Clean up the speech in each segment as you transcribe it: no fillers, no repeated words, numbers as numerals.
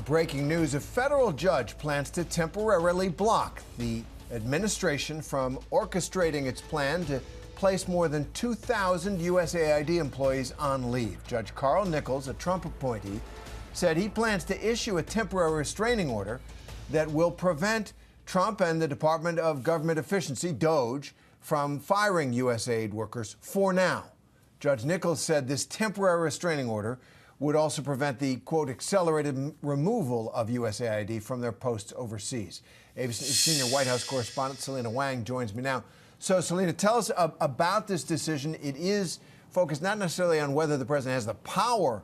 Breaking news, a federal judge plans to temporarily block the administration from orchestrating its plan to place more than 2,000 USAID employees on leave. Judge Carl Nichols, a Trump appointee, said he plans to issue a temporary restraining order that will prevent Trump and the Department of Government Efficiency, DOGE, from firing USAID workers for now. Judge Nichols said this temporary restraining order would also prevent the, quote, accelerated removal of USAID from their posts overseas. ABC's senior White House correspondent Selena Wang joins me now. So, Selena, tell us about this decision. It is focused not necessarily on whether the president has the power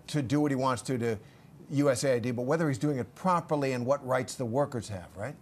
to do what he wants to USAID, but whether he's doing it properly and what rights the workers have, right?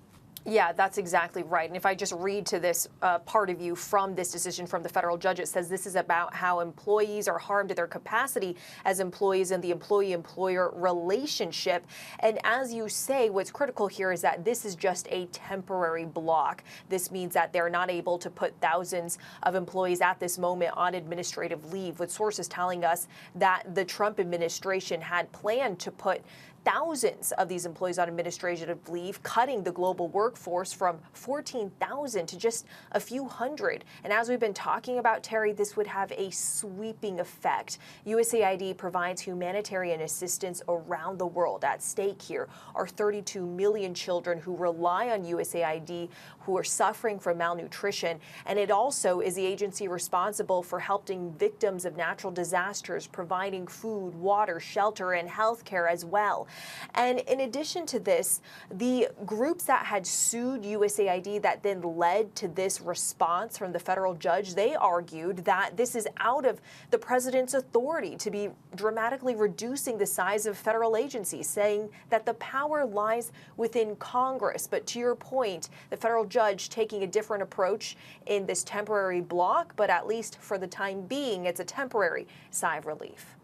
Yeah, that's exactly right. And if I just read to this part of you from this decision from the federal judge, it says this is about how employees are harmed to their capacity as employees in the employee-employer relationship. And as you say, what's critical here is that this is just a temporary block. This means that they're not able to put thousands of employees at this moment on administrative leave, with sources telling us that the Trump administration had planned to put thousands of these employees on administrative leave, cutting the global workforce from 14,000 to just a few hundred. And as we've been talking about, Terry, this would have a sweeping effect. USAID provides humanitarian assistance around the world. At stake here are 32 million children who rely on USAID, who are suffering from malnutrition. And it also is the agency responsible for helping victims of natural disasters, providing food, water, shelter, and health care as well. And in addition to this, the groups that had sued USAID that then led to this response from the federal judge, they argued that this is out of the president's authority to be dramatically reducing the size of federal agencies, saying that the power lies within Congress. But to your point, the federal judge taking a different approach in this temporary block, but at least for the time being, it's a temporary sigh of relief.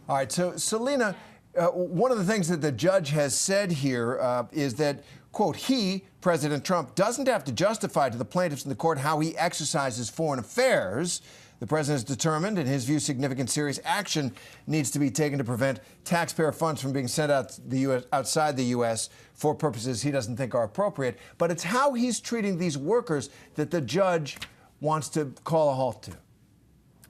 All right, so Selena, one of the things that the judge has said here is that, quote, he, President Trump, doesn't have to justify to the plaintiffs in the court how he exercises foreign affairs. The president is determined, in his view, significant serious action needs to be taken to prevent taxpayer funds from being sent outside the U.S. for purposes he doesn't think are appropriate. But it's how he's treating these workers that the judge wants to call a halt to.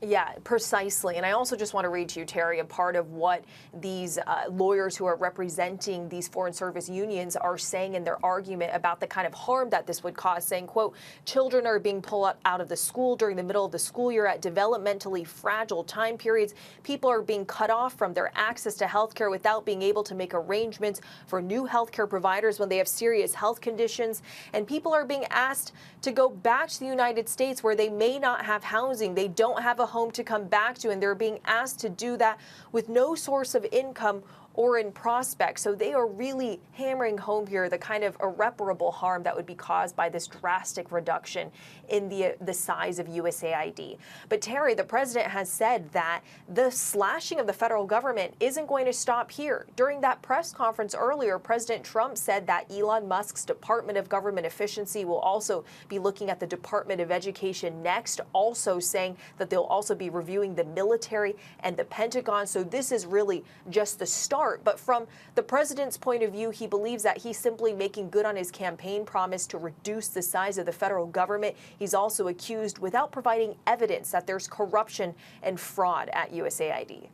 Yeah, precisely. And I also just want to read to you, Terry, a part of what these lawyers who are representing these foreign service unions are saying in their argument about the kind of harm that this would cause, saying, quote, children are being pulled out of the school during the middle of the school year at developmentally fragile time periods. People are being cut off from their access to health care without being able to make arrangements for new health care providers when they have serious health conditions. And people are being asked to go back to the United States where they may not have housing. They don't have a home to come back to, and they're being asked to do that with no source of income or in prospect. So they are really hammering home here the kind of irreparable harm that would be caused by this drastic reduction in the size of USAID. But Terry, the president has said that the slashing of the federal government isn't going to stop here. During that press conference earlier, President Trump said that Elon Musk's Department of Government Efficiency will also be looking at the Department of Education next, also saying that they'll also be reviewing the military and the Pentagon. So this is really just the start. But from the president's point of view, he believes that he's simply making good on his campaign promise to reduce the size of the federal government. He's also accused, without providing evidence, that there's corruption and fraud at USAID.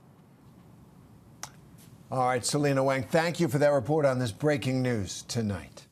All right, Selena Wang, thank you for that report on this breaking news tonight.